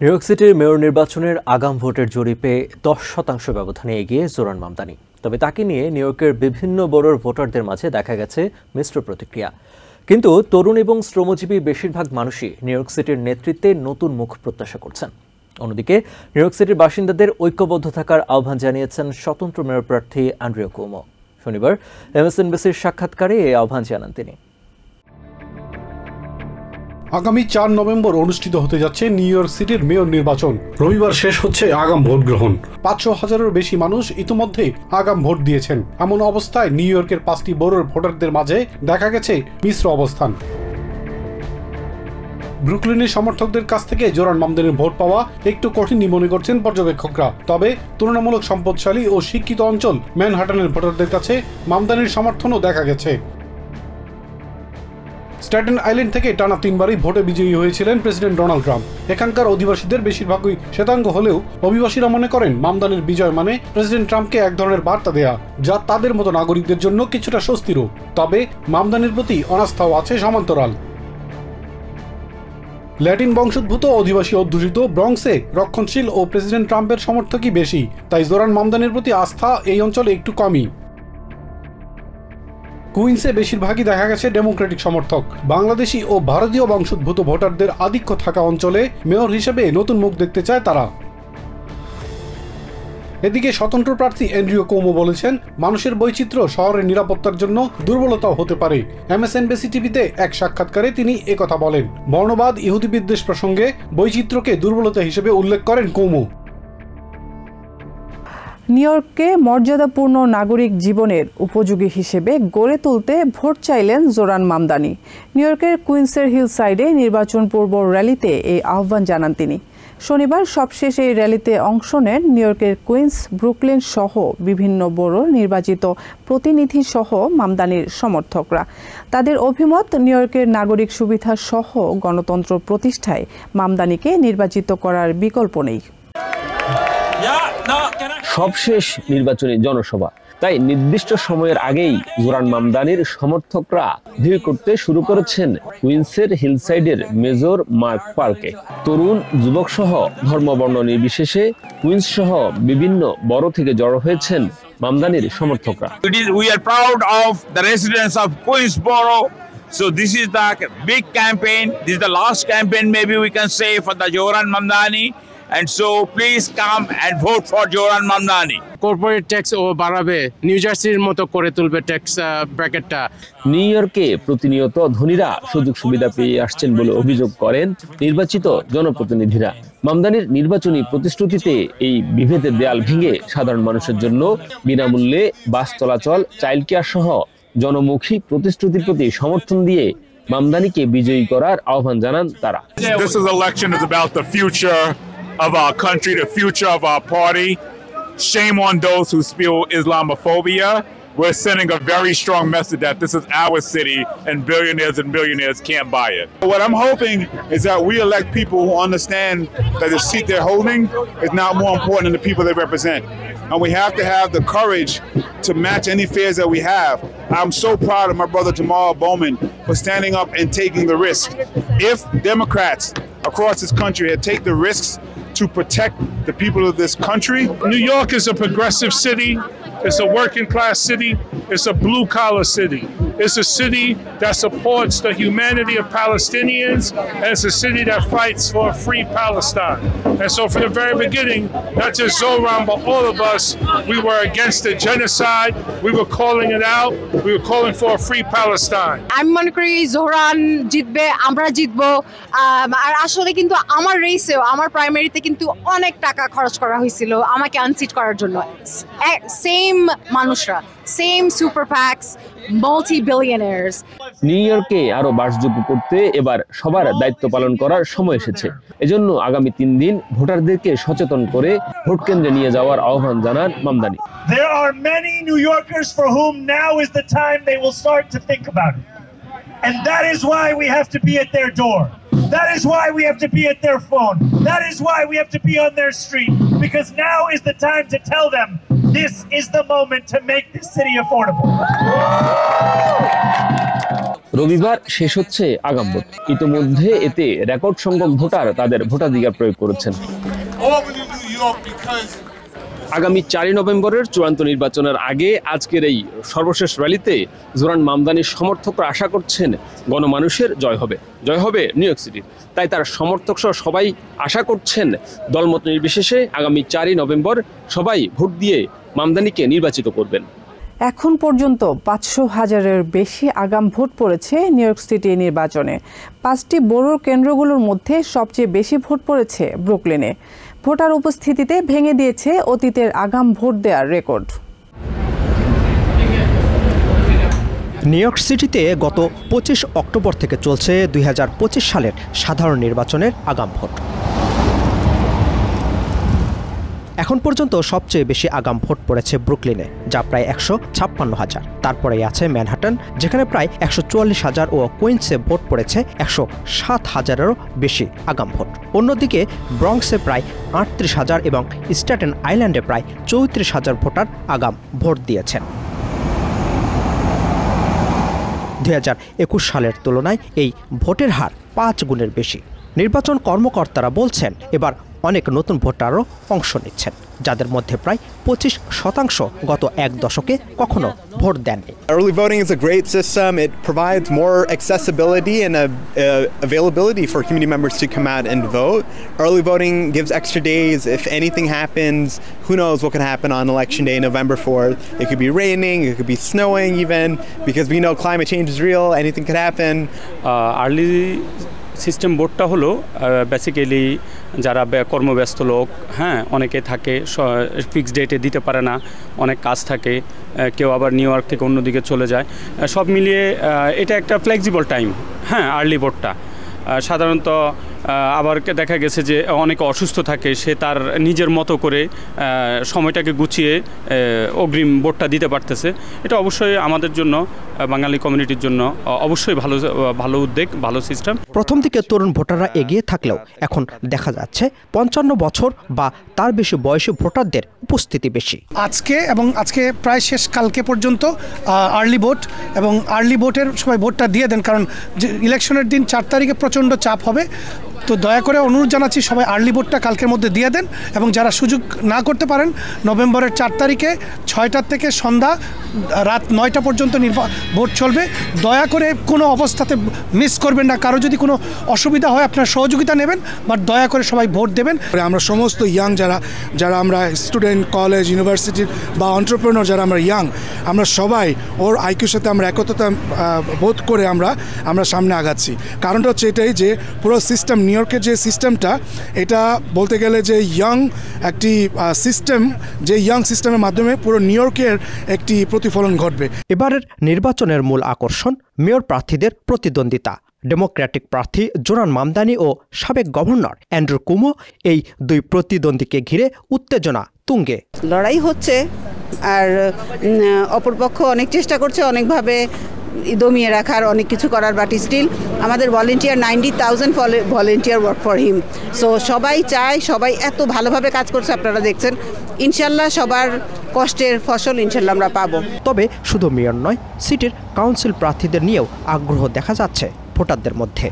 New York সিটির mayor নির্বাচনের আগাম ভোটের জরিপে 10% ব্যবধানে এগিয়ে জোরান মামদানি। তবে তাকে নিয়ে নিউ ইয়র্কের বিভিন্ন বড়োর ভোটারদের মাঝে দেখা গেছে মিশ্র প্রতিক্রিয়া। কিন্তু তরুণ এবং শ্রমজীবী বেশিরভাগ মানুষই নিউ ইয়র্ক সিটির নেতৃত্বে নতুন মুখ প্রত্যাশা করছেন। অন্যদিকে নিউ ইয়র্ক সিটির বাসিন্দাদের ঐক্যবদ্ধ থাকার আহ্বান জানিয়েছেন স্বতন্ত্র মেয়র প্রার্থী অ্যান্ড্রিউ কুওমো। শনিবার এমএসএনবিসির সাক্ষাৎকারে এই আহ্বান জানান তিনি। আগামী 4 নভেম্বর অনুষ্ঠিত হতে যাচ্ছে নিউ ইয়র্ক সিটির মেয়র নির্বাচন। রবিবার শেষ হচ্ছে আগাম ভোট গ্রহণ। 500,000-এরও বেশি মানুষ ইতিমধ্যে আগাম ভোট দিয়েছেন। এমন অবস্থায় নিউ ইয়র্কের 5টি বড়োর ভোটারদের মাঝে দেখা গেছে মিশ্র অবস্থান। ব্রুকলিনের সমর্থকদের কাছ থেকে জোরান মামদানির ভোট পাওয়া একটু কঠিনই মনে করছেন পর্যবেক্ষকরা। তবে তুলনামূলক সম্পদশালী ও শিক্ষিত অঞ্চল ম্যানহাটনের ভোটারদের কাছে মামদানির সমর্থনও দেখা গেছে। স্ট্যাটেন আইল্যান্ড থেকে টানা 3বারই ভোটে বিজয়ী হয়েছিলেন প্রেসিডেন্ট ডোনাল্ড ট্রাম্প। এখানকার অধিবাসীদের বেশিরভাগই শ্বেতাঙ্গ হলেও অভিবাসীরা মনে করেন মামদানির বিজয় মানে প্রেসিডেন্ট ট্রাম্পকে এক ধরনের বার্তা দেয়া, যা তাদের মতো নাগরিকদের জন্য কিছুটা স্বস্তিরও। তবে মামদানির প্রতি অনাস্থাও আছে সমান্তরাল। ল্যাটিন বংশোদ্ভূত অধিবাসী অধ্যুষিত ব্রঙ্কসে রক্ষণশীল ও প্রেসিডেন্ট ট্রাম্পের সমর্থকই বেশি, তাই জোরান মামদানির প্রতি আস্থা এই অঞ্চলে একটু কমই। কুইন্সে বেশিরভাগই দেখা গেছে ডেমোক্রেটিক সমর্থক। বাংলাদেশি ও ভারতীয় বংশোদ্ভূত ভোটারদের আধিক্য থাকা অঞ্চলে মেয়র হিসেবে নতুন মুখ দেখতে চায় তারা। এদিকে স্বতন্ত্র প্রার্থী অ্যান্ড্রিউ কুওমো বলেছেন, মানুষের বৈচিত্র্য শহরের নিরাপত্তার জন্য দুর্বলতাও হতে পারে। এমএসএনবিসি টিভিতে এক সাক্ষাৎকারে তিনি একথা বলেন। বর্ণবাদ, ইহুদি বিদ্বেষ প্রসঙ্গে বৈচিত্র্যকে দুর্বলতা হিসেবে উল্লেখ করেন কুওমো। নিউ ইয়র্ককে মর্যাদাপূর্ণ নাগরিক জীবনের উপযোগী হিসেবে গড়ে তুলতে ভোট চাইলেন জোরান মামদানি। নিউ ইয়র্কের কুইন্সের হিল সাইডে নির্বাচন পূর্ব র্যালিতে এই আহ্বান জানান তিনি। শনিবার সবশেষ এই র্যালিতে অংশ নেন নিউ ইয়র্কের কুইন্স, ব্রুকলিন সহ বিভিন্ন বড় নির্বাচিত প্রতিনিধি সহ মামদানির সমর্থকরা। তাদের অভিমত, নিউ ইয়র্কের নাগরিক সুবিধা সহ গণতন্ত্র প্রতিষ্ঠায় মামদানিকে নির্বাচিত করার বিকল্প নেই। সবশেষ নির্বাচনী জনসভা, তাই নির্দিষ্ট সময়ের আগেই জোরান মামদানির সমর্থকরা ভিড় করতে শুরু করেছেন কুইন্সের হিলসাইডের মেজর মার্ক পার্কে। তরুণ, যুবক সহ ধর্মবর্ণ নির্বিশেষে কুইন্স সহ বিভিন্ন বড় থেকে জড়ো হয়েছেন মামদানির সমর্থকরা। We are proud of the residents of Queensboro. So this is the big campaign. This is the last campaign, maybe we can say, for the Zoran Mamdani. And so please come and vote for Zoran Mamdani. Corporate tax ও বাড়াবে, New জার্সির মতো করে তুলবে tax ব্র্যাকেটটা। New ইয়র্কে প্রতিনিয়ত ধনীরা সুযোগ সুবিধা পেয়ে আসছেন বলে অভিযোগ করেন নির্বাচিত জনপ্রতিনিধিরা। মামদানির নির্বাচনী প্রতিশ্রুতিতে এই বিভেদের দেয়াল ভেঙে সাধারণ মানুষের জন্য বিনামূল্যে বাস চলাচল, চাইল্ড কেয়ার সহ জনমুখী প্রতিশ্রুতির প্রতি সমর্থন দিয়ে মামদানিকে বিজয়ী করার আহ্বান জানান তারা। This election is about the future of our country, the future of our party. Shame on those who spew Islamophobia. We're sending a very strong message that this is our city and millionaires can't buy it. What I'm hoping is that we elect people who understand that the seat they're holding is not more important than the people they represent. And we have to have the courage to match any fears that we have. I'm so proud of my brother Jamal Bowman for standing up and taking the risk. If Democrats across this country had taken the risks to protect the people of this country. New York is a progressive city. It's a working class city. It's a blue collar city. It's a city that supports the humanity of Palestinians, and it's a city that fights for a free Palestine. And so from the very beginning, not just Zoran, but all of us, we were against the genocide. We were calling it out. We were calling for a free Palestine. আমি মনে করি Zohran জিতবে, আমরা জিতবো। আর আসলে কিন্তু আমার রেসেও, আমার প্রাইমারিতে কিন্তু অনেক টাকা খরচ করা হয়েছিল আমাকে আনসিট করার জন্য। সেম মানুষরা, সেম সুপার প্যাক্স, মাল্টি-বিলিয়নার্স। নিউ ইয়র্কে আরো বাসযোগ্য করতে এবার সবার দায়িত্ব পালন করার সময় এসেছে। এজন্য আগামী 3 দিন ভোটারদেরকে সচেতন করে ভোট কেন্দ্রে নিয়ে যাওয়ার আহ্বান জানান Mamdani. There are many New Yorkers for whom now is the time they will start to think about it. And that is why we have to be at their door. That is why we have to be at their phone. That is why we have to be on their street. Because now is the time to tell them this is the moment to make this city affordable. রবিবার শেষ হচ্ছে আগাম vote. ইতিমধ্যে এতে record সংখ্যক voter তাদের ভোটাধিকার প্রয়োগ করেছেন। আগামী 4 নভেম্বরের চূড়ান্ত নির্বাচনের আগে আজকের এই সর্বশেষ র্যালিতে জোরান মামদানির সমর্থকরা আশা করছেন গণমানুষের জয় হবে নিউ ইয়র্ক সিটির। তাই তার সমর্থক সহ সবাই আশা করছেন দলমত নির্বিশেষে আগামী 4 নভেম্বর সবাই ভোট দিয়ে মামদানিকে নির্বাচিত করবেন। এখন পর্যন্ত 500,000-এর বেশি আগাম ভোট পড়েছে নিউ ইয়র্ক সিটি নির্বাচনে। 5টি বড় কেন্দ্রগুলোর মধ্যে সবচেয়ে বেশি ভোট পড়েছে ব্রুকলিনে। ভোটার উপস্থিতিতে ভেঙে দিয়েছে অতীতের আগাম ভোট দেওয়ার রেকর্ড। নিউ ইয়র্ক সিটিতে গত 25 অক্টোবর থেকে চলছে 2025 সালের সাধারণ নির্বাচনের আগাম ভোট। এখন পর্যন্ত সবচেয়ে বেশি আগাম ভোট পড়েছে ব্রুকলিনে, যা প্রায় 156,000। তারপরেই আছে ম্যানহাটন, যেখানে প্রায় 144,000 ও কুইন্সে ভোট পড়েছে 107,000-এরও বেশি আগাম ভোট। অন্যদিকে ব্রঙ্কসে প্রায় 38,000 এবং স্ট্যাটেন আইল্যান্ডে প্রায় 34,000 ভোটার আগাম ভোট দিয়েছেন। 2021 সালের তুলনায় এই ভোটের হার 5 গুণের বেশি। নির্বাচন কর্মকর্তারা বলছেন এবার অনেক নতুন ভোটারও অংশ নিচ্ছেন, যাদের মধ্যে প্রায় 25% গত এক দশকে কখনো ভোট দেননি। Early voting is a great system. It provides more accessibility and availability for community members to come out and vote. Early voting gives extra days. If anything happens, who knows what could happen on election day, November 4th. It could be raining, it could be snowing even, because we know climate change is real, anything could happen. Early system ভোটটা হলো basically যারা কর্মব্যস্ত লোক, অনেকে থাকে fixed ডেটে দিতে পারে না, অনেক কাজ থাকে, কেউ আবার নিউ ইয়র্ক থেকে অন্যদিকে চলে যায়, সব মিলিয়ে এটা একটা ফ্লেক্সিবল টাইম। আর্লি ভোটটা সাধারণত আবার দেখা গেছে যে অনেকে অসুস্থ থাকে, সে তার নিজের মতো করে সময়টাকে গুছিয়ে অগ্রিম ভোটটা দিতে পারতেছে। এটা অবশ্যই আমাদের জন্য, বাঙালি কমিউনিটির জন্য অবশ্যই ভালো উদ্যোগ, ভালো সিস্টেম। প্রথম দিকে তরুণ ভোটাররা এগিয়ে থাকলেও এখন দেখা যাচ্ছে 55 বছর বা তার বেশি বয়সী ভোটারদের উপস্থিতি বেশি। আজকে প্রায় শেষ কালকে পর্যন্ত আর্লি ভোট, এবং আর্লি ভোটের সবাই ভোটটা দিয়ে দেন, কারণ ইলেকশনের দিন 4 তারিখে প্রচণ্ড চাপ হবে। তো দয়া করে অনুরোধ জানাচ্ছি সবাই আর্লি ভোটটা কালকের মধ্যে দিয়ে দেন, এবং যারা সুযোগ না করতে পারেন নভেম্বরের 4 তারিখে 6টা থেকে সন্ধ্যা রাত 9টা পর্যন্ত ভোট চলবে। দয়া করে কোনো অবস্থাতে মিস করবেন না। কারো যদি কোনো অসুবিধা হয় আপনার সহযোগিতা নেবেন, বাট দয়া করে সবাই ভোট দেবেন। আমরা সমস্ত ইয়াং যারা আমরা স্টুডেন্ট, কলেজ, ইউনিভার্সিটির বা এন্টারপ্রেনার যারা আমরা ইয়াং, আমরা সবাই ওর আইকিউর সাথে আমরা একতা বোধ করে আমরা সামনে আগাচ্ছি। কারণটা হচ্ছে এটাই যে পুরো সিস্টেম, নিউ ইয়র্কের যে সিস্টেমটা, এটা বলতে গেলে যে ইয়াং একটি সিস্টেম, যে ইয়াং সিস্টেমের মাধ্যমে পুরো নিউ ইয়র্কের একটি প্রতিফলন ঘটবে। এবারের নির্বাচনের মূল আকর্ষণ মেয়র প্রার্থীদের প্রতিদ্বন্দ্বিতা। ডেমোক্র্যাটিক প্রার্থী জোরান মামদানি ও সাবেক গভর্নর অ্যান্ড্রু কুমো, এই দুই প্রতিদ্বন্দ্বীকে ঘিরে উত্তেজনা তুঙ্গে। লড়াই হচ্ছে, আর অপরপক্ষ অনেক চেষ্টা করছে অনেকভাবে দমিয়ে রাখার, অনেক কিছু করার, বাট স্টিল আমাদের volunteer 90,000 volunteer work for him. So সবাই চায়, সবাই এত ভালোভাবে কাজ করছে, আপনারা দেখছেন। ইনশাল্লাহ সবার কষ্টের ফসল ইনশাল্লাহ আমরা পাবো। তবে শুধু মেয়র নয়, সিটির কাউন্সিল প্রার্থীদের নিয়েও আগ্রহ দেখা যাচ্ছে ভোটারদের মধ্যে।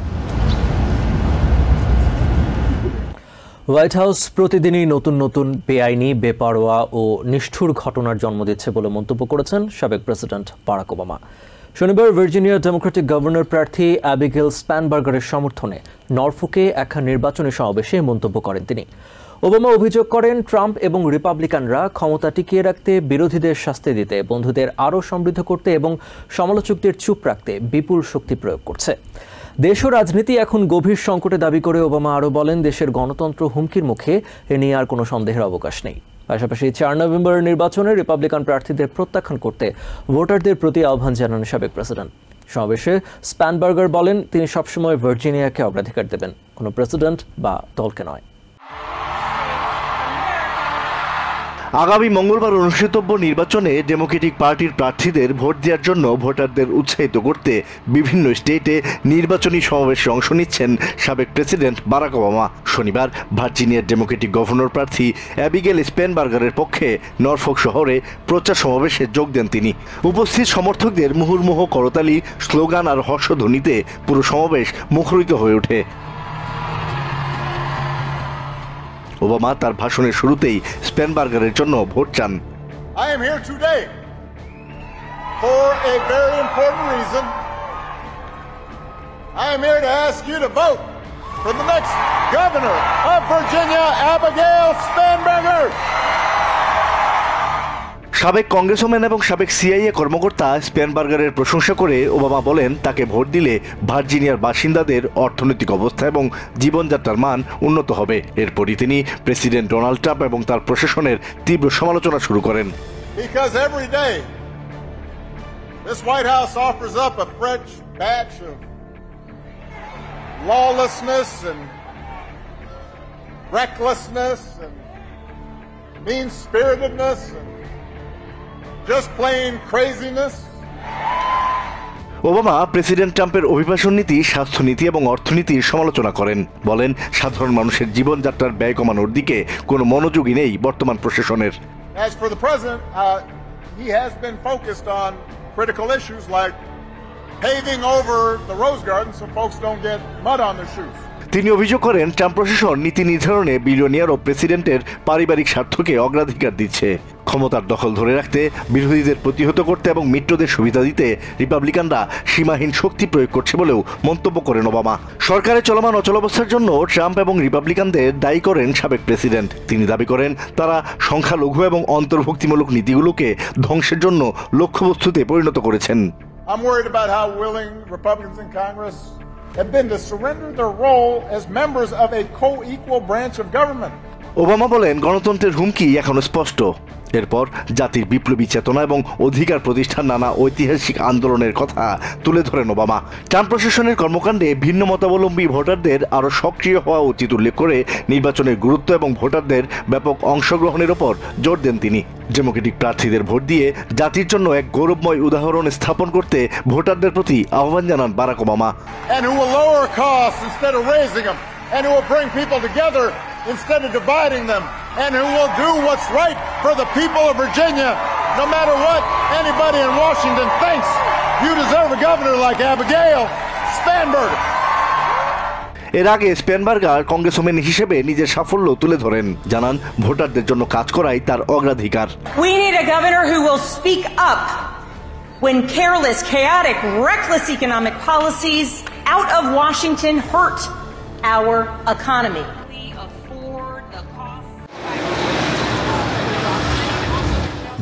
হোয়াইট হাউস প্রতিদিনই নতুন নতুন বেআইনি, বেপরোয়া ও নিষ্ঠুর ঘটনার জন্ম দিচ্ছে বলে মন্তব্য করেছেন সাবেক প্রেসিডেন্ট বারাক ওবামা। শনিবার ভার্জিনিয়ার ডেমোক্রেটিক গভর্নর প্রার্থী অ্যাবিগেল স্প্যানবার্গারের সমর্থনে নরফোকে এক নির্বাচনী সমাবেশে মন্তব্য করেন তিনি। ওবামা অভিযোগ করেন, ট্রাম্প এবং রিপাবলিকানরা ক্ষমতা টিকিয়ে রাখতে, বিরোধীদের শাস্তি দিতে, বন্ধুদের আরও সমৃদ্ধ করতে এবং সমালোচকদের চুপ রাখতে বিপুল শক্তি প্রয়োগ করছে। দেশ ও রাজনীতি এখন গভীর সংকটে দাবি করে ওবামা আরও বলেন, দেশের গণতন্ত্র হুমকির মুখে, এ নিয়ে আর কোনো সন্দেহের অবকাশ নেই। পাশাপাশি 4 নভেম্বরের নির্বাচনে রিপাবলিকান প্রার্থীদের প্রত্যাখ্যান করতে ভোটারদের প্রতি আহ্বান জানান সাবেক প্রেসিডেন্ট। সমাবেশে স্প্যানবার্গার বলেন, তিনি সবসময় ভার্জিনিয়াকে অগ্রাধিকার দেবেন, কোনো প্রেসিডেন্ট বা দলকে নয়। আগামী মঙ্গলবার অনুষ্ঠিতব্য নির্বাচনে ডেমোক্রেটিক পার্টির প্রার্থীদের ভোট দেওয়ার জন্য ভোটারদের উৎসাহিত করতে বিভিন্ন স্টেটে নির্বাচনী সমাবেশে অংশ নিচ্ছেন সাবেক প্রেসিডেন্ট বারাক ওবামা। শনিবার ভার্জিনিয়ার ডেমোক্রেটিক গভর্নর প্রার্থী অ্যাবিগেল স্পেনবার্গারের পক্ষে নরফোক শহরে প্রচার সমাবেশে যোগ দেন তিনি। উপস্থিত সমর্থকদের মুহুর্মুহু করতালি, স্লোগান আর হর্ষধ্বনিতে পুরো সমাবেশ মুখরিত হয়ে ওঠে। ওবামা তার ভাষণের শুরুতেই স্পেনবার্গারের জন্য ভোট চান। I am here today for a very important reason. I am here to ask you to vote for the next governor of Virginia, Abigail Spanberger. সাবেক কংগ্রেসম্যান এবং সাবেক সিআইএ কর্মকর্তা স্পেনবার্গারের প্রশংসা করে ওবামা বলেন, তাকে ভোট দিলে ভার্জিনিয়ার বাসিন্দাদের অর্থনৈতিক অবস্থা এবং জীবনযাত্রার মান উন্নত হবে। এরপরই তিনি প্রেসিডেন্ট ডোনাল্ড ট্রাম্প এবং তার প্রশাসনের তীব্র সমালোচনা শুরু করেন। Because every day this White House offers up a fresh batch of lawlessness and recklessness and mean-spiritedness and just plain craziness. Obama president ট্রাম্পের অভিবাসন নীতি, স্বাস্থ্যনীতি এবং অর্থনীতির সমালোচনা করেন। বলেন, সাধারণ মানুষের জীবনযাত্রার ব্যয় কমানোর দিকে কোনো মনোযোগই নেই বর্তমান প্রশাসনের। As for the president, he has been focused on critical issues like paving over the Rose Garden so folks don't get mud on their shoes. তিনি অভিযোগ করেন, ট্রাম্প প্রশাসন নীতি নির্ধারণে বিলিয়নিয়ার ও প্রেসিডেন্টের পারিবারিক স্বার্থকে অগ্রাধিকার দিচ্ছে। ক্ষমতার দখল ধরে রাখতে, বিরোধীদের প্রতিহত করতে এবং মিত্রদের সুবিধা দিতে রিপাবলিকানরা সীমাহীন শক্তি প্রয়োগ করছে বলেও মন্তব্য করেন ওবামা। সরকারের চলমান অচলাবস্থার জন্য ট্রাম্প এবং রিপাবলিকানদের দায়ী করেন সাবেক প্রেসিডেন্ট। তিনি দাবি করেন, তারা সংখ্যালঘু এবং অন্তর্ভুক্তিমূলক নীতিগুলোকে ধ্বংসের জন্য লক্ষ্যবস্তুতে পরিণত করেছেন। I'm worried about how willing Republicans in Congress have been to surrender their role as members of a co-equal branch of government. Obama বলেন, গণতন্ত্রের হুমকি এখনো স্পষ্ট। এরপর জাতির বিপ্লবী চেতনা এবং অধিকার প্রতিষ্ঠার নানা ঐতিহাসিক আন্দোলনের কথা তুলে ধরেন ওবামা। ট্রাম্প প্রশাসনের কর্মকাণ্ডে ভিন্ন মতাবলম্বী ভোটারদের আরও সক্রিয় হওয়া উচিত উল্লেখ করে নির্বাচনের গুরুত্ব এবং ভোটারদের ব্যাপক অংশগ্রহণের ওপর জোর দেন তিনি। ডেমোক্রেটিক প্রার্থীদের ভোট দিয়ে জাতির জন্য এক গৌরবময় উদাহরণ স্থাপন করতে ভোটারদের প্রতি আহ্বান জানান Barack Obama. And who will lower costs instead of raising them, and who will bring people together instead of dividing them, and who will do what's right for the people of Virginia, no matter what anybody in Washington thinks. You deserve a governor like Abigail Spanberger. এর আগে স্পেনবার্গার congressman হিসেবে নিজের সাফল্য তুলে ধরেন, জানান ভোটারদের জন্য কাজ করাই তার অগ্রাধিকার। We need a governor who will speak up when careless, chaotic, reckless economic policies out of Washington hurt our economy.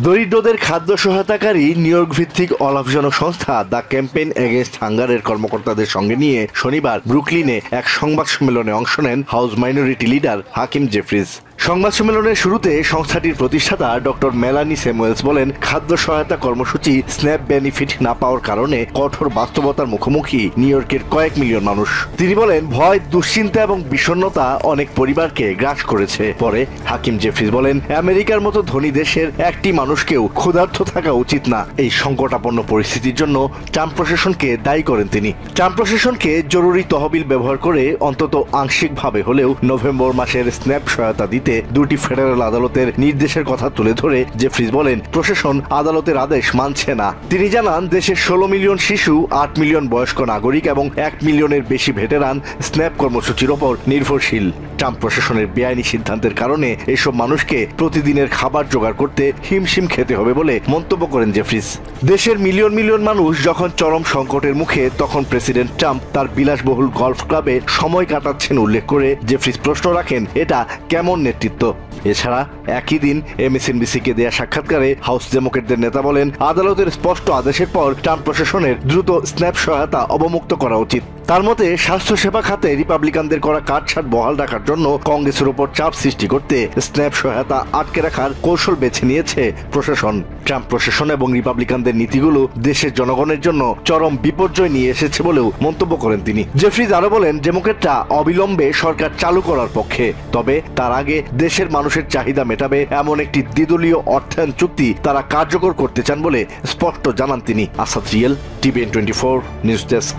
দরিদ্রদের খাদ্য সহায়তাকারী নিউ ইয়র্ক ভিত্তিক অলাভজনক সংস্থা দ্য ক্যাম্পেইন এগেইনস্ট হাঙ্গারের কর্মকর্তাদের সঙ্গে নিয়ে শনিবার ব্রুকলিনে এক সংবাদ সম্মেলনে অংশ নেন হাউস মাইনরিটি লিডার হাকিম জেফ্রিজ। সংবাদ সম্মেলনের শুরুতে সংস্থাটির প্রতিষ্ঠাতা ডক্টর মেলানি স্যামুয়েলস বলেন, খাদ্য সহায়তা কর্মসূচি স্ন্যাপ বেনিফিট না পাওয়ার কারণে কঠোর বাস্তবতার মুখোমুখি নিউ ইয়র্কের কয়েক মিলিয়ন মানুষ। তিনি বলেন, ভয়, দুশ্চিন্তা এবং বিষণ্ণতা অনেক পরিবারকে গ্রাস করেছে। পরে হাকিম জেফ্রিজ বলেন, আমেরিকার মতো ধনী দেশের একটি মানুষকেও ক্ষুধার্ত থাকা উচিত না। এই সংকটাপন্ন পরিস্থিতির জন্য ট্রাম্প প্রশাসনকে দায়ী করেন তিনি। ট্রাম্প প্রশাসনকে জরুরি তহবিল ব্যবহার করে অন্তত আংশিকভাবে হলেও নভেম্বর মাসের স্ন্যাপ সহায়তা দিতে দুটি ফেডারেল আদালতের নির্দেশের কথা তুলে ধরে জেফ্রিজ বলেন, প্রশাসন আদালতের আদেশ মানছে না। তিনি জানান, দেশের 16 মিলিয়ন শিশু, 8 মিলিয়ন বয়স্ক নাগরিক এবং 1 মিলিয়নের বেশি ভেটেরান স্ন্যাপ কর্মসূচির ওপর নির্ভরশীল। ট্রাম্প প্রশাসনের বেআইনি সিদ্ধান্তের কারণে এসব মানুষকে প্রতিদিনের খাবার জোগাড় করতে হিমশিম খেতে হবে বলে মন্তব্য করেন জেফ্রিজ। দেশের মিলিয়ন মিলিয়ন মানুষ যখন চরম সংকটের মুখে, তখন প্রেসিডেন্ট ট্রাম্প তার বিলাসবহুল গলফ ক্লাবে সময় কাটাচ্ছেন উল্লেখ করে জেফ্রিজ প্রশ্ন রাখেন, এটা কেমন নেতৃত্ব? এছাড়া একই দিন এমএসএনবিসিকে দেয়া সাক্ষাৎকারে হাউস ডেমোক্রেটদের নেতা বলেন, আদালতের স্পষ্ট আদেশের পর ট্রাম্প প্রশাসনের দ্রুত স্ন্যাপ সহায়তা অবমুক্ত করা উচিত। তার মতে, স্বাস্থ্যসেবা খাতে রিপাবলিকানদের করা কাটছাট বহাল রাখার জন্য কংগ্রেসের উপর চাপ সৃষ্টি করতে স্ন্যাপ সহায়তা আটকে রাখার কৌশল বেছে নিয়েছে প্রশাসন। ট্রাম্প প্রশাসন এবং রিপাবলিকানদের নীতিগুলো দেশের জনগণের জন্য চরম বিপর্যয় নিয়ে এসেছে বলেও মন্তব্য করেন তিনি। জেফ্রিজ আরো বলেন, ডেমোক্র্যাটরা অবিলম্বে সরকার চালু করার পক্ষে, তবে তার আগে দেশের মানুষের চাহিদা মেটাবে এমন একটি দ্বিদলীয় অর্থায়ন চুক্তি তারা কার্যকর করতে চান বলে স্পষ্ট জানান তিনি। Asad real, TVN 24 news desk.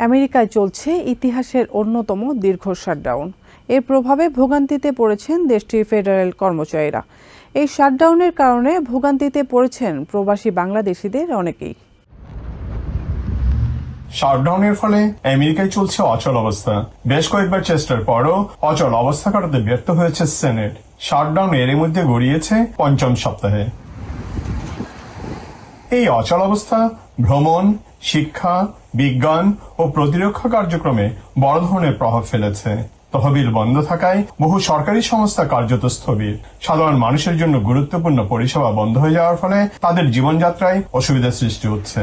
আমেরিকায় চলছে ইতিহাসের অন্যতম দীর্ঘ শাটডাউন। এর প্রভাবে ভোগান্তিতে পড়েছেন দেশটির ফেডারেল কর্মচারীরা। এই শাটডাউনের কারণে ভোগান্তিতে পড়েছেন প্রবাসী বাংলাদেশিদের অনেকেই। শাটডাউনের ফলে আমেরিকায় চলছে অচল অবস্থা। বেশ কয়েকবার চেষ্টার পরও অচল অবস্থা কাটাতে ব্যর্থ হয়েছে সেনেট। শাটডাউন এর মধ্যে গড়িয়েছে ৫ম সপ্তাহে। এই অচল অবস্থা ভ্রমণ, শিক্ষা, বিজ্ঞান ও প্রতিরক্ষা কার্যক্রমে বড় ধরনের প্রভাব ফেলেছে। তহবিল বন্ধ থাকায় বহু সরকারি সংস্থা কার্যত স্থবির। সাধারণ মানুষের জন্য গুরুত্বপূর্ণ পরিষেবা বন্ধ হয়ে যাওয়ার ফলে তাদের জীবনযাত্রায় অসুবিধার সৃষ্টি হচ্ছে।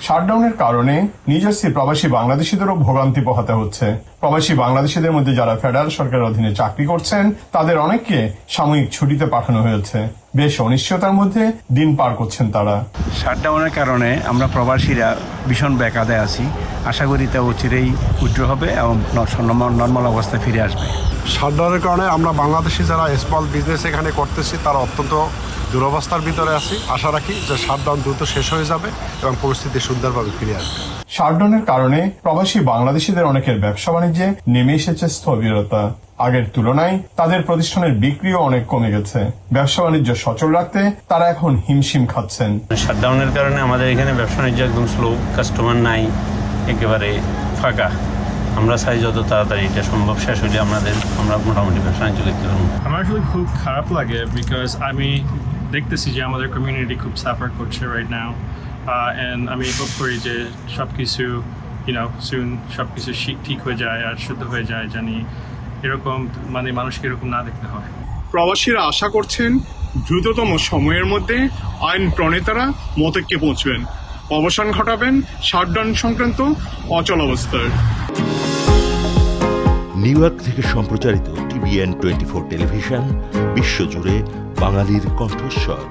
শাটডাউনের কারণে নিউজার্সি প্রবাসী বাংলাদেশিদেরও ভোগান্তি পোহাতে হচ্ছে। প্রবাসী বাংলাদেশিদের মধ্যে যারা ফেডারেল সরকারের অধীনে চাকরি করছেন তাদের অনেককে সাময়িক ছুটিতে পাঠানো হয়েছে। বেশ অনিশ্চয়তার মধ্যে দিন পার করছেন তারা। শাটডাউনের কারণে আমরা প্রবাসীরা ভীষণ ব্যাঘাতে আছি। আশা করি তা অচিরেই উইথড্র হবে এবং নর্মাল অবস্থায় ফিরে আসবে। শাটডাউনের কারণে আমরা বাংলাদেশি যারা স্মল বিজনেস এখানে করতেছি তারা অত্যন্ত দুরবস্থার ভিতরে আছি। আশা রাখি যে শাটডাউন দ্রুত শেষ হয়ে যাবে এবং পরিস্থিতি সুন্দরভাবে ফিরে আসবে। শাটডাউনের কারণে প্রবাসী বাংলাদেশিদের অনেকের ব্যবসা বাণিজ্যে নেমে এসেছে স্থবিরতা। আগের তুলনায় তাদের প্রতিষ্ঠানের বিক্রিও অনেক কমে গেছে। ব্যবসা বাণিজ্য সচল রাখতে তারা এখন হিমশিম খাচ্ছেন। শাটডাউনের কারণে আমাদের এখানে ব্যবসা বাণিজ্য একদম স্লো, কাস্টমার নাই, একেবারে ফাঁকা। আমরা চাই যত তাড়াতাড়ি এটা সম্ভব শেষ হলে আমরা মোটামুটি ব্যবসা বাণিজ্য দেখতে পারবো। আমার আসলে খুব খারাপ লাগে, বিকজ আমি দেখতেছি যে আমাদের কমিউনিটি খুব সাফার করছে রাইট নাও, এন্ড আমি হোপ করি যে সব কিছু সুন সব কিছু ঠিক হয়ে যায় আর শুদ্ধ হয়ে যায়, জানি এরকম মানুষকে এরকম না দেখতে হয়। প্রবাসীরা আশা করছেন দ্রুততম সময়ের মধ্যে আইন প্রণেতারা মতৈক্যে পৌঁছবেন, অবসান ঘটাবেন শাটডাউন সংক্রান্ত অচল অবস্থার। নিউ ইয়র্ক থেকে সম্প্রচারিত TVN 24 টেলিভিশন বিশ্বজুড়ে বাঙালির কণ্ঠস্বর।